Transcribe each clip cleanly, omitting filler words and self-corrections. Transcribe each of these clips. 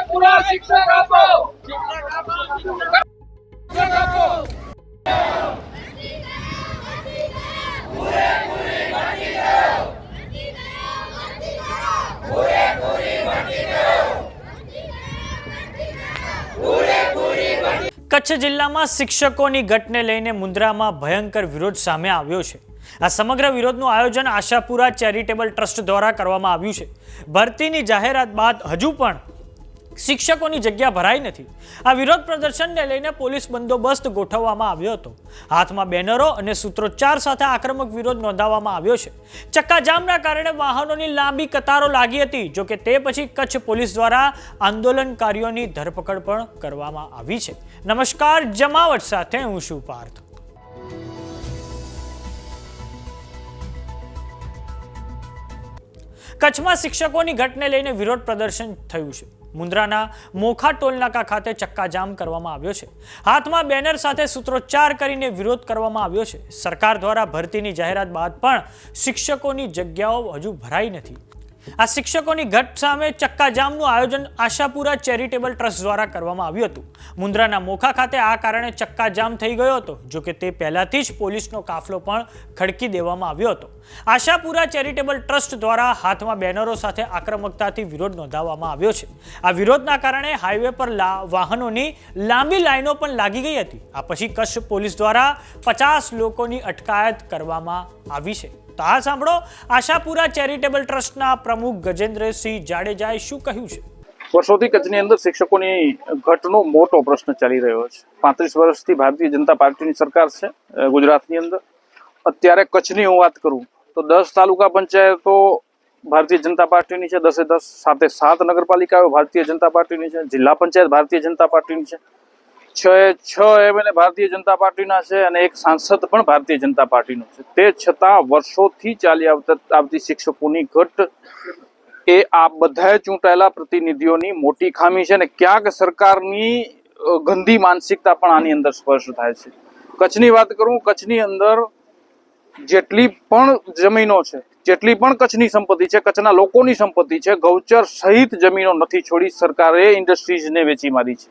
પૂરેપૂરા શિક્ષક આપો, શિક્ષક આપો. કચ્છ જિલ્લામાં શિક્ષકોની ઘટને લઈને મુન્દ્રામાં ભયંકર વિરોધ સામે આવ્યો છે. આ સમગ્ર વિરોધનું આયોજન આશાપુરા ચેરિટેબલ ટ્રસ્ટ દ્વારા કરવામાં આવ્યું છે. ભરતીની જાહેરાત બાદ હજુ પણ શિક્ષકોની જગ્યા ભરાઈ નથી. આ વિરોધ પ્રદર્શનને લઈને પોલીસ બંદોબસ્ત ગોઠવવામાં આવ્યો હતો. હાથમાં બેનરો અને સૂત્રોચ્ચાર સાથે આક્રમક વિરોધ નોંધાવવામાં આવ્યો છે. ચક્કાજામના કારણે વાહનોની લાંબી કતારો લાગી હતી. જોકે તે પછી કચ્છ પોલીસ દ્વારા આંદોલનકારીઓની ધરપકડ પણ કરવામાં આવી છે. નમસ્કાર, જમાવટ સાથે હું છું પાર્થ. કચ્છમાં શિક્ષકોની ઘટને લઈને વિરોધ પ્રદર્શન થયું છે. મુન્દ્રાના મોખા ટોલનાકા ખાતે ચક્કાજામ કરવામાં આવ્યો છે. હાથમાં બેનર સાથે સૂત્રોચ્ચાર કરીને વિરોધ કરવામાં આવ્યો છે. સરકાર દ્વારા ભરતીની જાહેરાત બાદ પણ શિક્ષકોની જગ્યાઓ હજુ ભરાઈ નથી. આ શિક્ષકોની ઘટ સામે ચક્કાજામનું આયોજન આશાપુરા ચેરિટેબલ ટ્રસ્ટ દ્વારા કરવામાં આવ્યું હતું. મુન્દ્રાના મોખા ખાતે આ કારણે ચક્કાજામ થઈ ગયો હતો. જોકે તે પહેલાથી જ પોલીસનો કાફલો પણ ખડકી દેવામાં આવ્યો હતો. આશાપુરા ચેરિટેબલ ટ્રસ્ટ દ્વારા હાથમાં બેનરો સાથે આક્રમકતાથી વિરોધ નોંધાવવામાં આવ્યો છે. આ વિરોધના કારણે હાઈવે પર વાહનોની લાંબી લાઈનો પણ લાગી ગઈ હતી. આ પછી કચ્છ પોલીસ દ્વારા 50 લોકોની અટકાયત કરવામાં આવી છે. તો આ સાંભળો આશાપુરા ચેરિટેબલ ટ્રસ્ટના પ્રમુખ ગજેન્દ્રસિંહ જાડેજાએ શું કહ્યું છે. વર્ષોથી કચ્છની અંદર શિક્ષકોની ઘટનો મોટો પ્રશ્ન ચાલી રહ્યો છે. 35 વર્ષથી ભારતીય જનતા પાર્ટીની સરકાર છે ગુજરાતની અંદર. અત્યારે કચ્છની હું વાત કરું તો 10 તાલુકા પંચાયતો ભારતીય જનતા પાર્ટીની છે, 10 સાથે 7 નગરપાલિકાઓ ભારતીય જનતા પાર્ટીની છે, જિલ્લા પંચાયત ભારતીય જનતા પાર્ટીની છે, 6 એમએલએ ભારતીય જનતા પાર્ટીના છે અને એક સાંસદ પણ ભારતીય જનતા પાર્ટીનો છે. તે છતાં વર્ષોથી ચાલી આવતી શિક્ષકોની ઘટ એ આ બધા ચૂંટાયેલા પ્રતિનિધિઓની મોટી ખામી છે અને ક્યાંક સરકારની ગંદી માનસિકતા પણ આની અંદર સ્પર્શ થાય છે. કચ્છની વાત કરું, કચ્છની અંદર જેટલી પણ જમીનો છે, જેટલી પણ કચ્છની સંપત્તિ છે, કચ્છના લોકોની સંપત્તિ છે, ગૌચર સહિત જમીનો નથી છોડી સરકારે ઇન્ડસ્ટ્રીઝને વેચી મારી છે.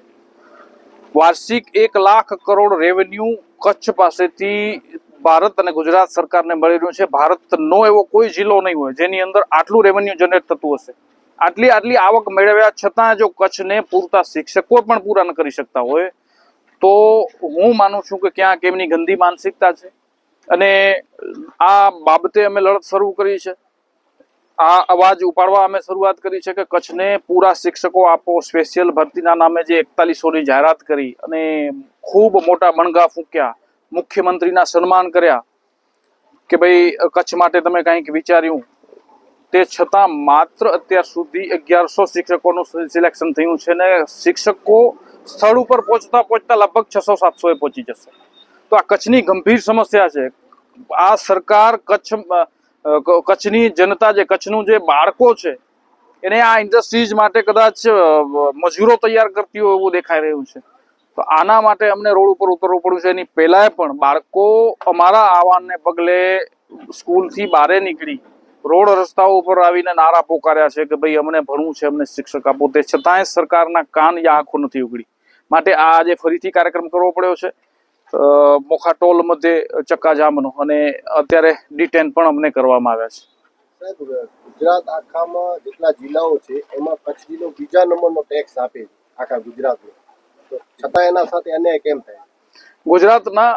વાર્ષિક 1 લાખ કરોડ રેવન્યુ કચ્છ પાસેથી ભારત અને ગુજરાત સરકારને મળી રહ્યું છે. ભારતનો એવો કોઈ જિલ્લો નહીં હોય જેની અંદર આટલું રેવન્યુ જનરેટ થતું હશે. આટલી આવક મેળવ્યા છતાં જો કચ્છને પૂરતા શિક્ષકો પણ પૂરા ન કરી શકતા હોય તો હું માનું છું કે ક્યાંક એમની ગંદી માનસિકતા છે અને આ બાબતે અમે લડત શરૂ કરી છે. આ અવાજ ઉપાડવા અમે શરૂઆત કરી છે કે કચ્છને પૂરા શિક્ષકો આપો. સ્પેશિયલ ભરતીના નામે જે 4100ની જાહેરાત કરી અને ખૂબ મોટા મણગા ફૂંક્યા, મુખ્યમંત્રીના સન્માન કર્યા કે ભાઈ કચ્છ માટે તમે કંઈક વિચાર્યું, તે છતાં માત્ર અત્યાર સુધી 1100 શિક્ષકોનું સિલેક્શન થયું છે ને શિક્ષકો સ્થળ ઉપર પહોંચતા લગભગ 600-700 એ પહોંચી જશે. તો આ કચ્છની ગંભીર સમસ્યા છે. આ સરકાર કચ્છની જનતા, જે કચ્છનું જે બાળકો છે એને આ ઇન્ડસ્ટ્રીઝ માટે કદાચ મજૂરો તૈયાર કરતી હોય એવું દેખાઈ રહ્યું છે. તો આના માટે અમને રોડ ઉપર ઉતરવું પડ્યું છે. એની પહેલાં પણ બાળકો અમારા આહવાનને પગલે સ્કૂલથી બહાર નીકળી રોડ રસ્તાઓ ઉપર આવીને નારા પોકાર્યા છે કે ભાઈ અમને ભણવું છે, અમને શિક્ષક આપો. તે છતાંય સરકારના કાન યા આંખો નથી ઉઘડી. માટે આ આજે ફરીથી કાર્યક્રમ કરવો પડ્યો છે મોખા ટોલ મધ્યે ચક્કાજામનો, અને અત્યારે ડિટેન પણ અમને કરવામાં આવ્યા છે. સાહેબ, ગુજરાત આખામાં જેટલા જિલ્લાઓ છે એમાં કચ્છ જિલ્લો બીજા નંબરનો ટેક્સ આપે છે આખા ગુજરાતનો, તો છતાં એના સાથે અન્યાય કેમ થાય? ગુજરાતના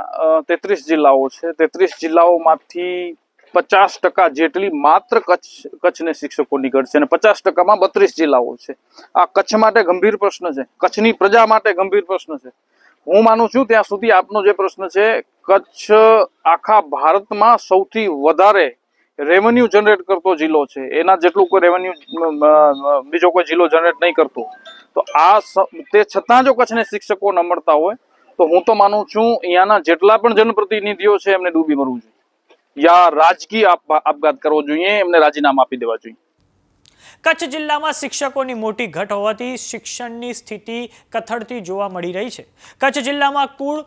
33 જિલ્લાઓ છે. 33 જિલ્લાઓમાંથી 50% જેટલી માત્ર કચ્છને શિક્ષકોની ઘટ છે અને 50%માં 32 જિલ્લાઓ છે. આ કચ્છ માટે ગંભીર પ્રશ્ન છે, કચ્છની પ્રજા માટે ગંભીર પ્રશ્ન છે. હું માનું છું ત્યાં સુધી આપનો જે પ્રશ્ન છે, કચ્છ આખા ભારતમાં સૌથી વધારે રેવન્યુ જનરેટ કરતો જિલ્લો છે. એના જેટલું કોઈ રેવન્યુ બીજો કોઈ જિલ્લો જનરેટ નહીં કરતો. તો તે છતાં જો કચ્છને શિક્ષકો ન મળતા હોય તો હું તો માનું છું અહીંયાના જેટલા પણ જનપ્રતિનિધિઓ છે એમને ડૂબી મરવું જોઈએ યા રાજકીય આપઘાત કરવો જોઈએ, એમને રાજીનામા આપી દેવા જોઈએ. કચ્છ જિલ્લામાં શિક્ષકોની મોટી ઘટ હોવાથી શિક્ષણની સ્થિતિ કથળતી જોવા મળી રહી છે. કચ્છ જિલ્લામાં કુલ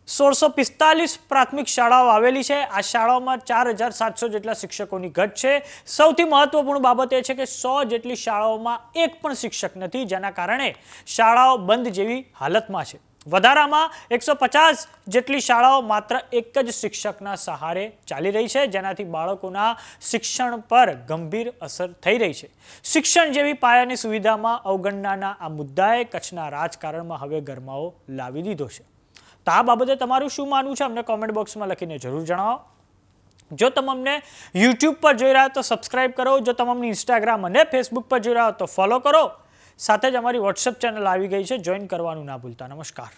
1645 પ્રાથમિક શાળાઓ આવેલી છે. આ શાળાઓમાં 4700 જેટલા શિક્ષકોની ઘટ છે. સૌથી મહત્વપૂર્ણ બાબત એ છે કે 100 જેટલી શાળાઓમાં એક પણ શિક્ષક નથી, જેના કારણે શાળાઓ બંધ જેવી હાલતમાં છે. વધારામાં 150 જેટલી શાળાઓ માત્ર એક જ શિક્ષકના સહારે ચાલી રહી છે, જેનાથી બાળકોના શિક્ષણ પર ગંભીર અસર થઈ રહી છે. શિક્ષણ જેવી પાયાની સુવિધામાં અવગણનાના આ મુદ્દાએ કચ્છના રાજકારણમાં હવે ગરમાવો લાવી દીધો છે. તો આ બાબતે તમારું શું માનવું છે અમને કોમેન્ટ બોક્સમાં લખીને જરૂર જણાવો. જો તમે અમને યુટ્યુબ પર જોઈ રહ્યા તો સબસ્ક્રાઇબ કરો. જો તમે અમને ઇન્સ્ટાગ્રામ અને ફેસબુક પર જોઈ રહ્યા તો ફોલો કરો. સાથે જ અમારી વોટ્સએપ ચેનલ આવી ગઈ છે, જોઈન કરવાનું ના ભૂલતા. નમસ્કાર.